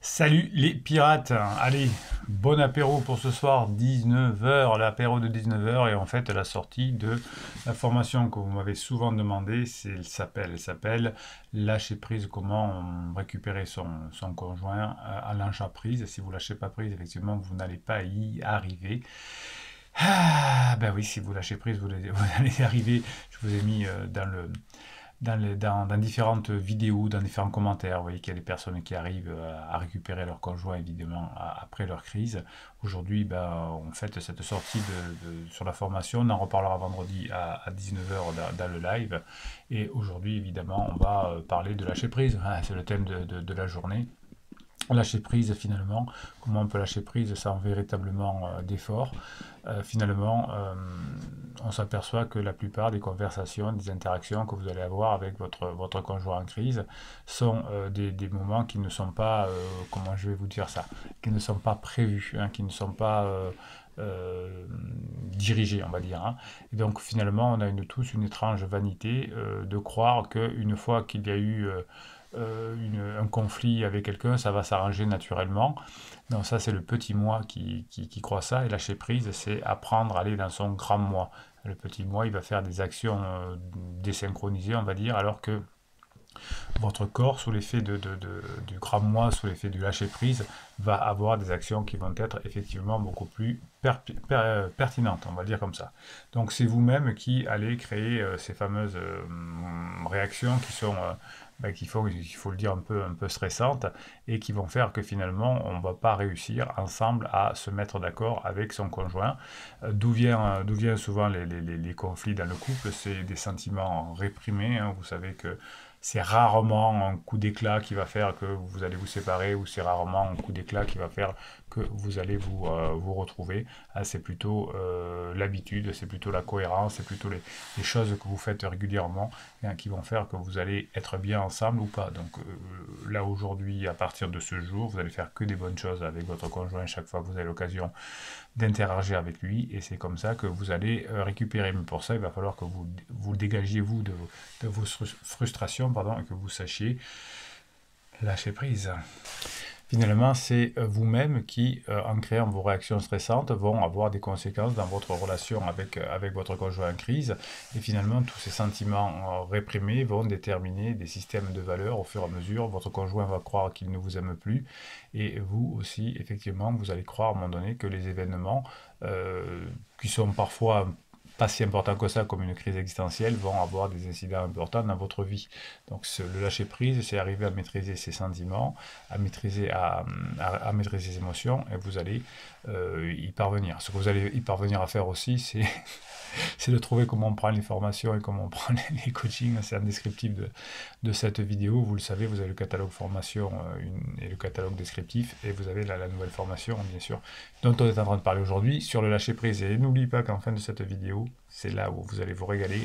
Salut les pirates! Allez, bon apéro pour ce soir, 19 h, l'apéro de 19 h et en fait la sortie de la formation que vous m'avez souvent demandé, elle s'appelle Lâcher prise, comment récupérer son conjoint à lâcher prise. Si vous lâchez pas prise, effectivement, vous n'allez pas y arriver. Ah, ben oui, si vous lâchez prise, vous allez y arriver. Je vous ai mis dans différentes vidéos, dans différents commentaires. Vous voyez qu'il y a des personnes qui arrivent à récupérer leur conjoint, évidemment, après leur crise. Aujourd'hui, ben, on fait cette sortie sur la formation. On en reparlera vendredi à 19 h dans le live. Et aujourd'hui, évidemment, on va parler de lâcher prise. C'est le thème de la journée. Lâcher prise finalement, comment on peut lâcher prise sans véritablement d'effort. Finalement, on s'aperçoit que la plupart des conversations, des interactions que vous allez avoir avec votre conjoint en crise sont des moments qui ne sont pas, comment je vais vous dire ça, qui ne sont pas prévus, hein, qui ne sont pas dirigés, on va dire. Hein. Et donc finalement, on a tous une étrange vanité de croire qu'une fois qu'il y a eu un conflit avec quelqu'un, ça va s'arranger naturellement. Donc ça, c'est le petit moi qui croit ça. Et lâcher prise, c'est apprendre à aller dans son grand moi. Le petit moi, il va faire des actions désynchronisées, on va dire, alors que votre corps, sous l'effet du grand moi, sous l'effet du lâcher prise, va avoir des actions qui vont être effectivement beaucoup plus pertinentes, on va dire comme ça. Donc c'est vous-même qui allez créer ces fameuses réactions qui sont qu'il faut le dire un peu stressantes et qui vont faire que finalement on ne va pas réussir ensemble à se mettre d'accord avec son conjoint. D'où vient souvent les conflits dans le couple? C'est des sentiments réprimés. Hein. Vous savez que c'est rarement un coup d'éclat qui va faire que vous allez vous séparer, ou c'est rarement un coup d'éclat qui va faire que vous allez vous retrouver. C'est plutôt l'habitude, c'est plutôt la cohérence, c'est plutôt les choses que vous faites régulièrement qui vont faire que vous allez être bien ensemble ou pas. Donc là aujourd'hui, à partir de ce jour, vous allez faire que des bonnes choses avec votre conjoint chaque fois que vous avez l'occasion d'interagir avec lui, et c'est comme ça que vous allez récupérer. Mais pour ça, il va falloir que vous dégagiez vous de vos frustrations, pardon, et que vous sachiez lâcher prise. Finalement, c'est vous-même qui, en créant vos réactions stressantes, vont avoir des conséquences dans votre relation avec votre conjoint en crise. Et finalement, tous ces sentiments réprimés vont déterminer des systèmes de valeurs au fur et à mesure. Votre conjoint va croire qu'il ne vous aime plus. Et vous aussi, effectivement, vous allez croire à un moment donné que les événements, qui sont parfois pas si importants que ça, comme une crise existentielle, vont avoir des incidents importants dans votre vie. Donc le lâcher prise, c'est arriver à maîtriser ses sentiments, à maîtriser ses émotions, et vous allez y parvenir. Ce que vous allez y parvenir à faire aussi, c'est de trouver comment on prend les formations et comment on prend les coachings. C'est un descriptif de cette vidéo. Vous le savez, vous avez le catalogue formation et le catalogue descriptif, et vous avez la nouvelle formation, bien sûr, dont on est en train de parler aujourd'hui, sur le lâcher prise. Et n'oubliez pas qu'en fin de cette vidéo, c'est là où vous allez vous régaler,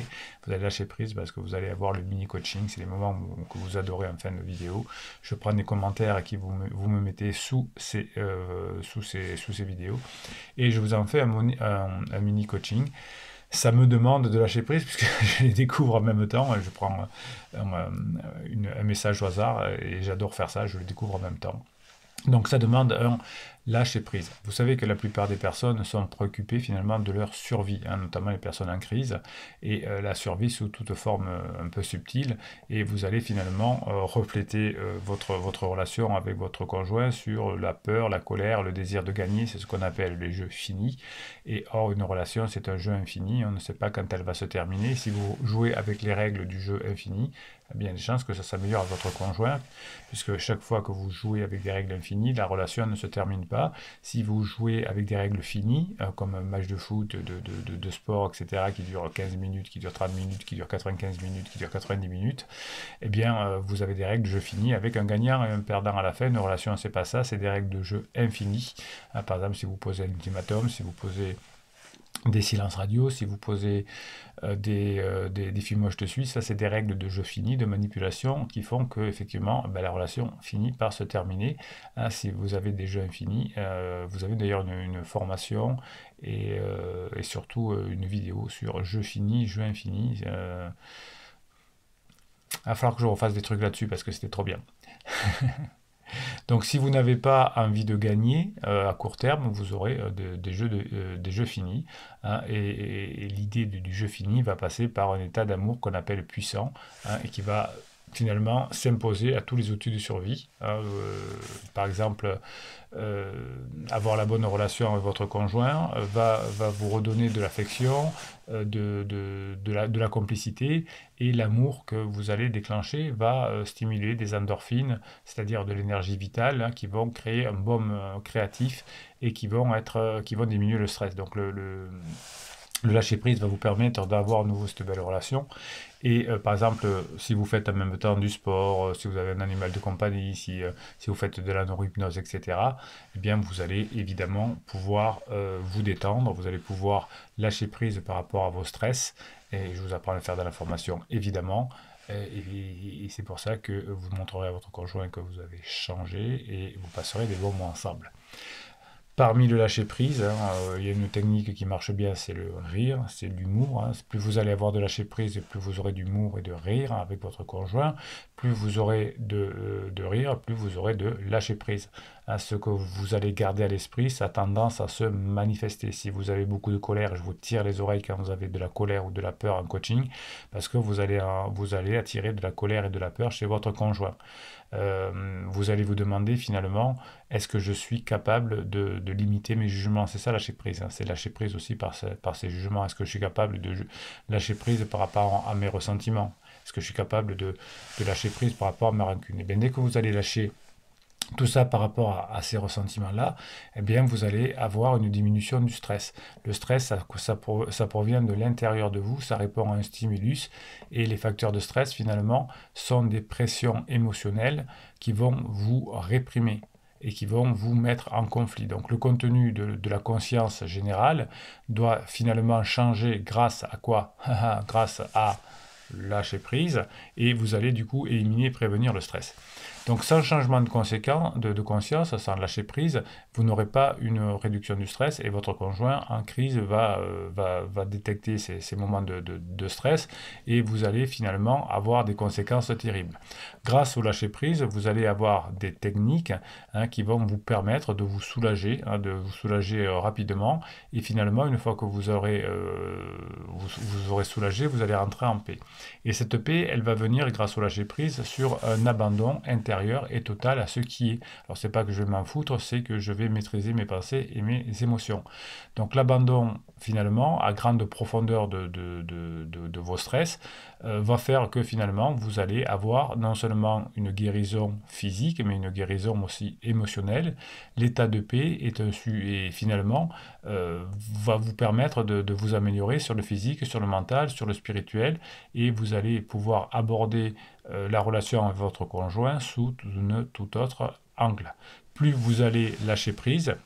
vous allez lâcher prise parce que vous allez avoir le mini coaching. C'est les moments que vous adorez en fin de vidéo. Je prends des commentaires qui vous me mettez sous ces vidéos, et je vous en fais un mini coaching. Ça me demande de lâcher prise puisque je les découvre en même temps. Je prends un message au hasard et j'adore faire ça, je le découvre en même temps. Donc ça demande un lâcher prise. Vous savez que la plupart des personnes sont préoccupées finalement de leur survie, hein, notamment les personnes en crise, et la survie sous toute forme un peu subtile, et vous allez finalement refléter votre relation avec votre conjoint sur la peur, la colère, le désir de gagner. C'est ce qu'on appelle les jeux finis. Et or, une relation, c'est un jeu infini, on ne sait pas quand elle va se terminer. Si vous jouez avec les règles du jeu infini, il y a bien des chances que ça s'améliore à votre conjoint, puisque chaque fois que vous jouez avec des règles infinies, la relation ne se termine pas. Si vous jouez avec des règles finies, comme un match de foot, de sport, etc., qui dure 15 minutes, qui dure 30 minutes, qui dure 95 minutes, qui dure 90 minutes, eh bien, vous avez des règles de jeu finies avec un gagnant et un perdant à la fin. Une relation, c'est pas ça, c'est des règles de jeu infinies. Par exemple, si vous posez un ultimatum, si vous posez des silences radio, si vous posez des films moi je te suis, ça c'est des règles de jeu finies, de manipulation qui font que effectivement la relation finit par se terminer. Hein, si vous avez des jeux infinis, vous avez d'ailleurs une formation et surtout une vidéo sur jeu fini, jeu infini. Il va falloir que je refasse des trucs là-dessus parce que c'était trop bien. Donc si vous n'avez pas envie de gagner à court terme, vous aurez des jeux finis, hein, et l'idée du jeu fini va passer par un état d'amour qu'on appelle puissant, hein, et qui va finalement s'imposer à tous les outils de survie, hein. Par exemple, euh, avoir la bonne relation avec votre conjoint va vous redonner de l'affection, de la complicité, et l'amour que vous allez déclencher va stimuler des endorphines, c'est-à-dire de l'énergie vitale, hein, qui vont créer un baume créatif et qui vont diminuer le stress. Donc le lâcher prise va vous permettre d'avoir à nouveau cette belle relation. Et par exemple, si vous faites en même temps du sport, si vous avez un animal de compagnie, si vous faites de la neurohypnose, etc., eh bien, vous allez évidemment pouvoir vous détendre, vous allez pouvoir lâcher prise par rapport à vos stress. Et je vous apprends à le faire dans la formation, évidemment. Et c'est pour ça que vous montrerez à votre conjoint que vous avez changé et vous passerez des bons mois ensemble. Parmi le lâcher prise, hein, il y a une technique qui marche bien, c'est le rire, c'est l'humour, hein. Plus vous allez avoir de lâcher prise, et plus vous aurez d'humour et de rire avec votre conjoint, plus vous aurez de rire, plus vous aurez de lâcher prise, hein. Ce que vous allez garder à l'esprit, ça a tendance à se manifester. Si vous avez beaucoup de colère, je vous tire les oreilles quand vous avez de la colère ou de la peur en coaching, parce que vous allez attirer de la colère et de la peur chez votre conjoint. Vous allez vous demander finalement, est-ce que je suis capable de limiter mes jugements? C'est ça lâcher prise, hein. C'est lâcher prise aussi par ces jugements. Est-ce que je suis capable de lâcher prise par rapport à mes ressentiments? Est-ce que je suis capable de lâcher prise par rapport à ma rancune? Et bien dès que vous allez lâcher tout ça par rapport à ces ressentiments-là, eh bien, vous allez avoir une diminution du stress. Le stress, ça provient de l'intérieur de vous, ça répond à un stimulus, et les facteurs de stress, finalement, sont des pressions émotionnelles qui vont vous réprimer et qui vont vous mettre en conflit. Donc le contenu de la conscience générale doit finalement changer grâce à quoi? Grâce à lâcher prise, et vous allez du coup éliminer et prévenir le stress. Donc sans changement de conscience, sans lâcher prise, vous n'aurez pas une réduction du stress, et votre conjoint en crise va détecter ces moments de stress, et vous allez finalement avoir des conséquences terribles. Grâce au lâcher prise, vous allez avoir des techniques, hein, qui vont vous permettre de vous soulager, hein, rapidement, et finalement une fois que vous aurez soulagé, vous allez rentrer en paix. Et cette paix, elle va venir grâce au lâcher prise sur un abandon intérieur et total à ce qui est. Alors c'est pas que je vais m'en foutre, c'est que je vais maîtriser mes pensées et mes émotions. Donc l'abandon, finalement, à grande profondeur de vos stress, va faire que finalement vous allez avoir non seulement une guérison physique, mais une guérison aussi émotionnelle. L'état de paix et finalement va vous permettre de vous améliorer sur le physique, sur le mental, sur le spirituel, et vous allez pouvoir aborder la relation avec votre conjoint sous tout autre angle. Plus vous allez lâcher prise,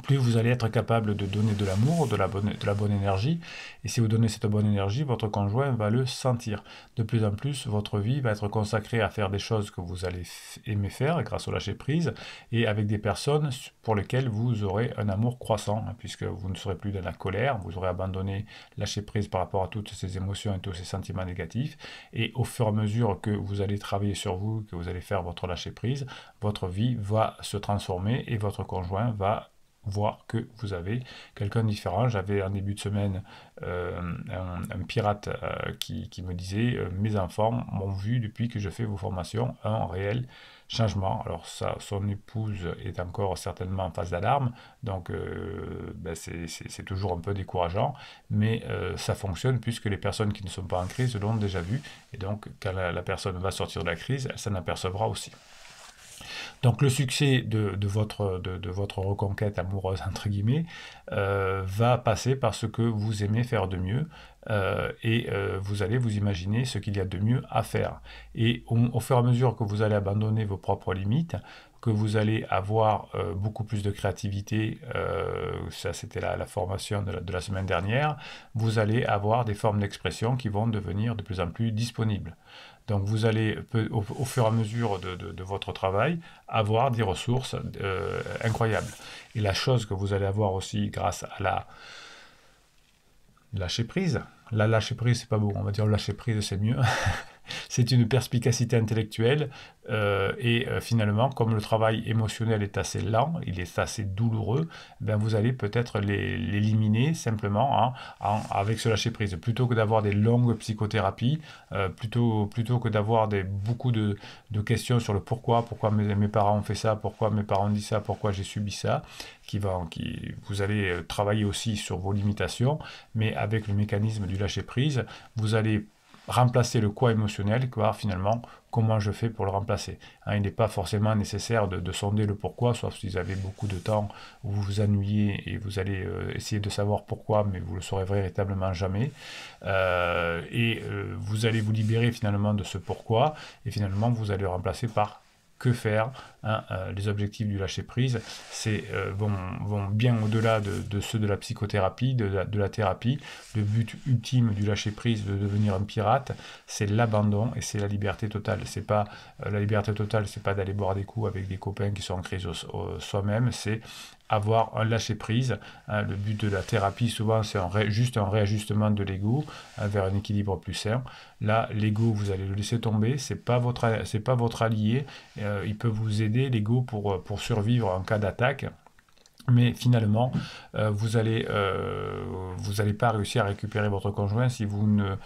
plus vous allez être capable de donner de l'amour, de la bonne énergie. Et si vous donnez cette bonne énergie, votre conjoint va le sentir. De plus en plus, votre vie va être consacrée à faire des choses que vous allez aimer faire grâce au lâcher prise, et avec des personnes pour lesquelles vous aurez un amour croissant, hein, puisque vous ne serez plus dans la colère, vous aurez abandonné, lâcher prise par rapport à toutes ces émotions et tous ces sentiments négatifs. Et au fur et à mesure que vous allez travailler sur vous, que vous allez faire votre lâcher prise, votre vie va se transformer et votre conjoint va voir que vous avez quelqu'un de différent. J'avais en début de semaine un pirate qui me disait mes enfants m'ont vu depuis que je fais vos formations un réel changement. Alors ça, son épouse est encore certainement en phase d'alarme, donc c'est toujours un peu décourageant, mais ça fonctionne puisque les personnes qui ne sont pas en crise l'ont déjà vu, et donc quand la personne va sortir de la crise, elle s'en apercevra aussi. Donc le succès de votre reconquête amoureuse, entre guillemets, va passer par ce que vous aimez faire de mieux, et vous allez vous imaginer ce qu'il y a de mieux à faire. Et au fur et à mesure que vous allez abandonner vos propres limites, que vous allez avoir beaucoup plus de créativité, ça c'était la formation de la semaine dernière, vous allez avoir des formes d'expression qui vont devenir de plus en plus disponibles. Donc vous allez, au fur et à mesure de votre travail, avoir des ressources incroyables. Et la chose que vous allez avoir aussi grâce à la lâcher prise, c'est pas beau, on va dire lâcher prise c'est mieux, c'est une perspicacité intellectuelle finalement, comme le travail émotionnel est assez lent, il est assez douloureux, ben vous allez peut-être l'éliminer simplement avec ce lâcher-prise. Plutôt que d'avoir des longues psychothérapies, plutôt que d'avoir beaucoup de questions sur le pourquoi mes parents ont fait ça, pourquoi mes parents ont dit ça, pourquoi j'ai subi ça, vous allez travailler aussi sur vos limitations, mais avec le mécanisme du lâcher-prise, vous allez remplacer le quoi émotionnel, voir finalement comment je fais pour le remplacer. Hein, il n'est pas forcément nécessaire de sonder le pourquoi, sauf si vous avez beaucoup de temps où vous vous ennuyez et vous allez essayer de savoir pourquoi, mais vous le saurez véritablement jamais. Vous allez vous libérer finalement de ce pourquoi, et finalement vous allez le remplacer par que faire, hein, les objectifs du lâcher-prise vont bien au-delà de ceux de la psychothérapie, de la thérapie. Le but ultime du lâcher-prise, de devenir un pirate, c'est l'abandon et c'est la liberté totale. C'est pas la liberté totale, c'est pas d'aller boire des coups avec des copains qui sont en crise soi-même, c'est avoir un lâcher-prise. Hein, le but de la thérapie, souvent, c'est juste un réajustement de l'ego vers un équilibre plus sain. Là, l'ego, vous allez le laisser tomber, c'est pas votre allié. Il peut vous aider, l'ego, pour survivre en cas d'attaque. Mais finalement, vous allez pas réussir à récupérer votre conjoint si vous ne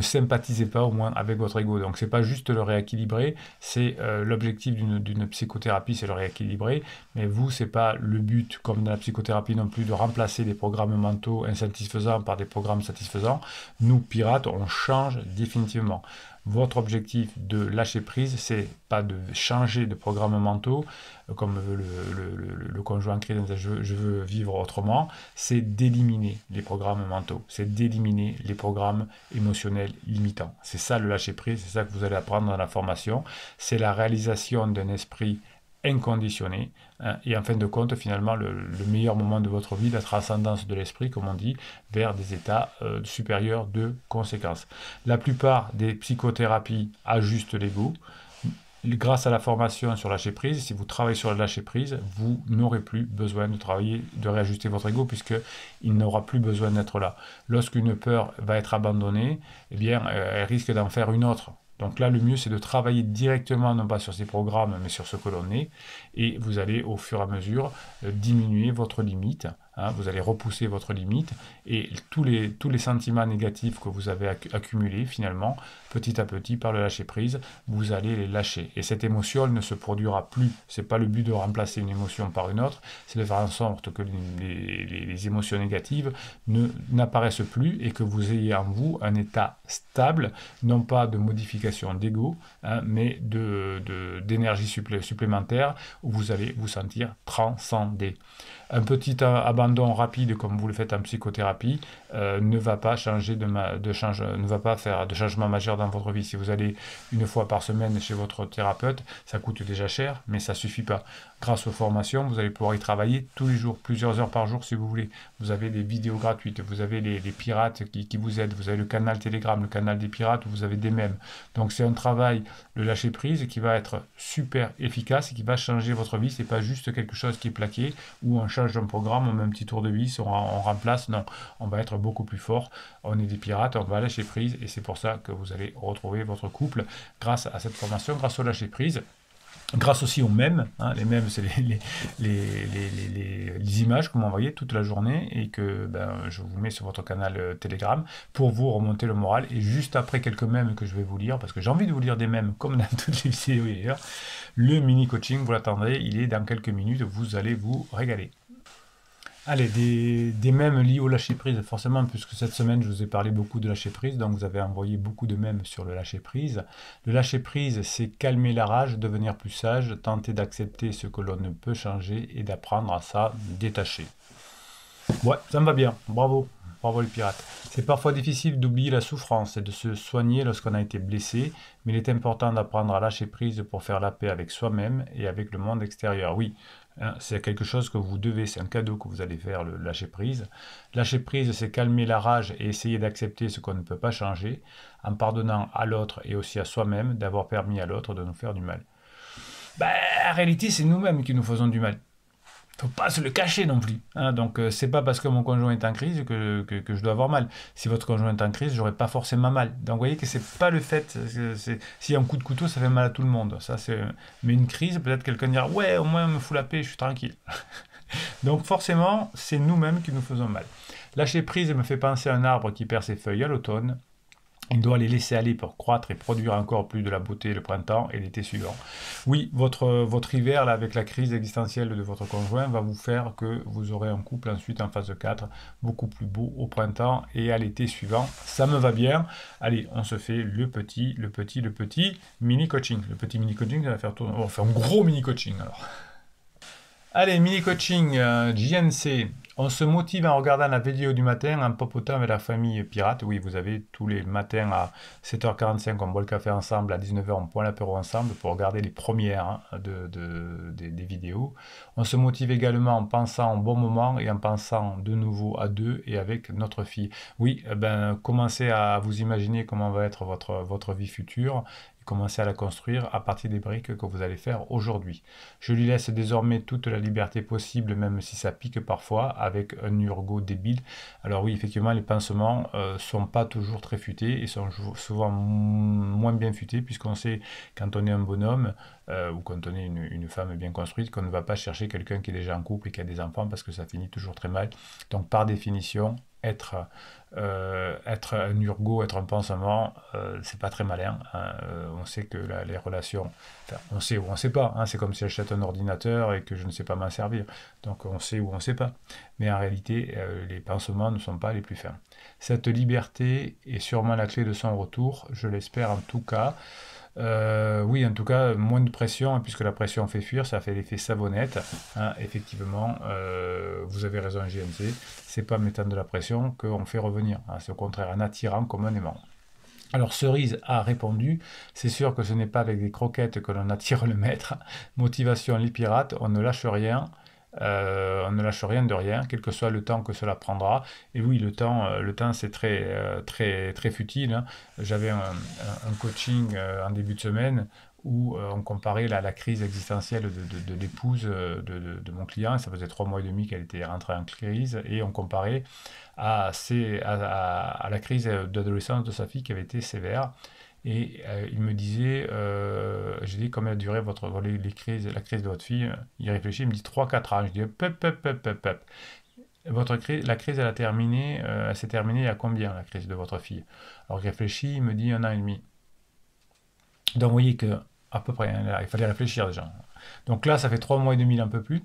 sympathisez pas au moins avec votre ego. Donc c'est pas juste le rééquilibrer, c'est l'objectif d'une psychothérapie, c'est le rééquilibrer, mais vous, c'est pas le but, comme dans la psychothérapie non plus, de remplacer les programmes mentaux insatisfaisants par des programmes satisfaisants. Nous, pirates, on change définitivement. Votre objectif de lâcher prise, c'est pas de changer de programmes mentaux, comme veut le conjoint chrétien, je veux vivre autrement, c'est d'éliminer les programmes mentaux, c'est d'éliminer les programmes émotionnels limitants. C'est ça le lâcher prise, c'est ça que vous allez apprendre dans la formation, c'est la réalisation d'un esprit inconditionné, hein, et en fin de compte, finalement, le meilleur moment de votre vie, la transcendance de l'esprit, comme on dit, vers des états supérieurs de conséquence. La plupart des psychothérapies ajustent l'ego. Grâce à la formation sur lâcher prise, si vous travaillez sur le lâcher prise, vous n'aurez plus besoin de réajuster votre ego, puisqu'il n'aura plus besoin d'être là. Lorsqu'une peur va être abandonnée, eh bien, elle risque d'en faire une autre. Donc là, le mieux, c'est de travailler directement, non pas sur ces programmes, mais sur ce que l'on est. Et vous allez, au fur et à mesure, diminuer votre limite. Hein, vous allez repousser votre limite. Et tous les sentiments négatifs que vous avez accumulés, finalement, petit à petit, par le lâcher-prise, vous allez les lâcher. Et cette émotion ne se produira plus. Ce n'est pas le but de remplacer une émotion par une autre. C'est de faire en sorte que les émotions négatives n'apparaissent plus et que vous ayez en vous un état stable, non pas de modification d'ego, hein, mais d'énergie supplémentaire où vous allez vous sentir transcendé. Un petit abandon rapide, comme vous le faites en psychothérapie, ne va pas ne va pas faire de changement majeur dans votre vie. Si vous allez une fois par semaine chez votre thérapeute, ça coûte déjà cher, mais ça suffit pas. Grâce aux formations, vous allez pouvoir y travailler tous les jours, plusieurs heures par jour si vous voulez. Vous avez des vidéos gratuites, vous avez les pirates qui vous aident, vous avez le canal Telegram, le canal des pirates, où vous avez des mèmes. Donc c'est un travail, le lâcher prise, qui va être super efficace et qui va changer votre vie. C'est pas juste quelque chose qui est plaqué, où on change un programme, on met un petit tour de vis, on remplace. Non, on va être beaucoup plus fort. On est des pirates, on va lâcher prise, et c'est pour ça que vous allez retrouver votre couple grâce à cette formation, grâce au lâcher prise. Grâce aussi aux mèmes, hein, les mèmes, c'est les images que vous m'envoyez toute la journée et que je vous mets sur votre canal Telegram pour vous remonter le moral. Et juste après quelques mèmes que je vais vous lire, parce que j'ai envie de vous lire des mèmes comme dans toutes les vidéos d'ailleurs, le mini coaching, vous l'attendrez, il est dans quelques minutes, vous allez vous régaler. Allez, des mèmes liés au lâcher-prise, forcément, puisque cette semaine, je vous ai parlé beaucoup de lâcher-prise, donc vous avez envoyé beaucoup de mèmes sur le lâcher-prise. Le lâcher-prise, c'est calmer la rage, devenir plus sage, tenter d'accepter ce que l'on ne peut changer et d'apprendre à s'en détacher. Ouais, ça me va bien, bravo. Bravo les pirates. C'est parfois difficile d'oublier la souffrance et de se soigner lorsqu'on a été blessé, mais il est important d'apprendre à lâcher prise pour faire la paix avec soi-même et avec le monde extérieur. Oui, hein, c'est quelque chose que vous devez, c'est un cadeau que vous allez faire, le lâcher prise. Lâcher prise, c'est calmer la rage et essayer d'accepter ce qu'on ne peut pas changer, en pardonnant à l'autre et aussi à soi-même d'avoir permis à l'autre de nous faire du mal. En réalité, c'est nous-mêmes qui nous faisons du mal. faut pas se le cacher non plus. Hein. Donc, c'est pas parce que mon conjoint est en crise que je dois avoir mal. Si votre conjoint est en crise, j'aurai pas forcément mal. Donc, vous voyez que c'est pas le fait. Si un coup de couteau, ça fait mal à tout le monde. Ça, mais une crise, peut-être quelqu'un dira ouais, au moins, on me fout la paix, je suis tranquille. Donc, forcément, c'est nous-mêmes qui nous faisons mal. Lâcher prise me fait penser à un arbre qui perd ses feuilles à l'automne. Il doit les laisser aller pour croître et produire encore plus de la beauté le printemps et l'été suivant. Oui, votre hiver, là, avec la crise existentielle de votre conjoint, va vous faire que vous aurez un couple ensuite en phase 4, beaucoup plus beau au printemps et à l'été suivant. Ça me va bien. Allez, on se fait le petit mini-coaching. Le petit mini-coaching, ça va faire tourner. On va faire un gros mini-coaching alors. Allez, mini-coaching, JNC. On se motive en regardant la vidéo du matin, en papotant avec la famille pirate. Oui, vous avez tous les matins à 7h45, on boit le café ensemble, à 19h, on boit l'apéro ensemble pour regarder les premières des vidéos. On se motive également en pensant au bon moment et en pensant de nouveau à deux et avec notre fille. Oui, commencez à vous imaginer comment va être votre vie future. Commencer à la construire à partir des briques que vous allez faire aujourd'hui. Je lui laisse désormais toute la liberté possible, même si ça pique parfois, avec un urgot débile. Alors oui, effectivement, les pansements sont pas toujours très futés et sont souvent moins bien futés, puisqu'on sait, quand on est un bonhomme, ou quand on est une femme bien construite, qu'on ne va pas chercher quelqu'un qui est déjà en couple et qui a des enfants, parce que ça finit toujours très mal. Donc par définition, être un urgot, être un pansement, c'est pas très malin. Hein. On sait que les relations, enfin, on sait ou on sait pas. Hein. C'est comme si j'achète un ordinateur et que je ne sais pas m'en servir. Donc on sait ou on sait pas. Mais en réalité, les pansements ne sont pas les plus fins. Cette liberté est sûrement la clé de son retour, je l'espère en tout cas. Oui, en tout cas, moins de pression, puisque la pression fait fuir, ça fait l'effet savonnette. Hein, effectivement, vous avez raison, JMC, c'est pas en mettant de la pression qu'on fait revenir. Hein, c'est au contraire en attirant comme un aimant. Alors Cerise a répondu, c'est sûr que ce n'est pas avec des croquettes que l'on attire le maître. Motivation les pirates, on ne lâche rien. On ne lâche rien de rien, quel que soit le temps que cela prendra. Et oui, le temps c'est très futile. Hein. J'avais un coaching en début de semaine où on comparait la crise existentielle de l'épouse de mon client. Ça faisait 3 mois et demi qu'elle était rentrée en crise et on comparait à la crise d'adolescence de sa fille qui avait été sévère. Et il me disait, j'ai dit combien a duré la crise de votre fille. Il réfléchit, il me dit 3-4 ans. Je dis pep. La crise, elle s'est terminée il y a combien, la crise de votre fille? Alors il réfléchit, il me dit 1 an et demi. Donc vous voyez que, à peu près, hein, là, il fallait réfléchir déjà. Donc là, ça fait 3 mois et demi, un peu plus.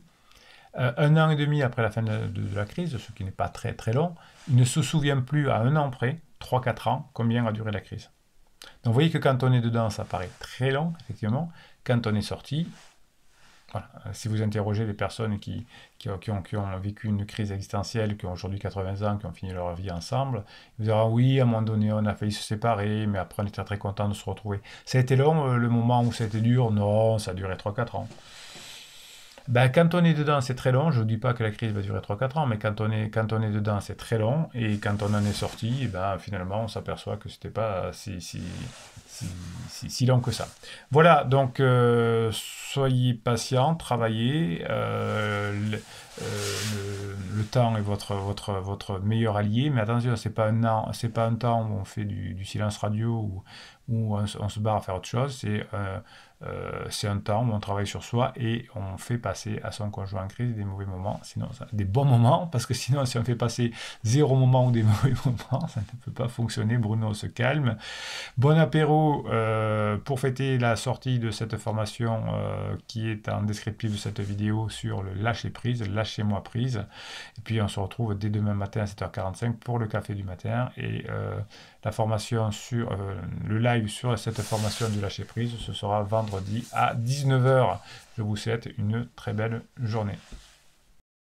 1 an et demi après la fin de la crise, ce qui n'est pas très très long, il ne se souvient plus à 1 an près, 3-4 ans, combien a duré la crise. Donc vous voyez que quand on est dedans, ça paraît très long, effectivement. Quand on est sorti, voilà. Si vous interrogez les personnes qui ont vécu une crise existentielle, qui ont aujourd'hui 80 ans, qui ont fini leur vie ensemble, ils vous diront oui, à un moment donné, on a failli se séparer, mais après on était très content de se retrouver. Ça a été long, le moment où ça a été dur? Non, ça a duré 3-4 ans. Ben, quand on est dedans, c'est très long. Je ne dis pas que la crise va durer 3-4 ans, mais quand on est dedans, c'est très long. Et quand on en est sorti, ben, finalement, on s'aperçoit que c'était pas si long que ça. Voilà, donc soyez patient, travaillez. Le temps est votre meilleur allié, mais attention, c'est pas un temps où on fait du silence radio où on se barre à faire autre chose. C'est un temps où on travaille sur soi et on fait passer à son conjoint en crise des mauvais moments, sinon des bons moments, parce que sinon si on fait passer 0 moment ou des mauvais moments, ça ne peut pas fonctionner. Bruno se calme. Bon apéro pour fêter la sortie de cette formation qui est en descriptif de cette vidéo sur le lâcher prise, lâchez-moi prise. Et puis on se retrouve dès demain matin à 7h45 pour le café du matin et la formation sur le live sur cette formation du lâcher prise, ce sera vendredi à 19h. Je vous souhaite une très belle journée.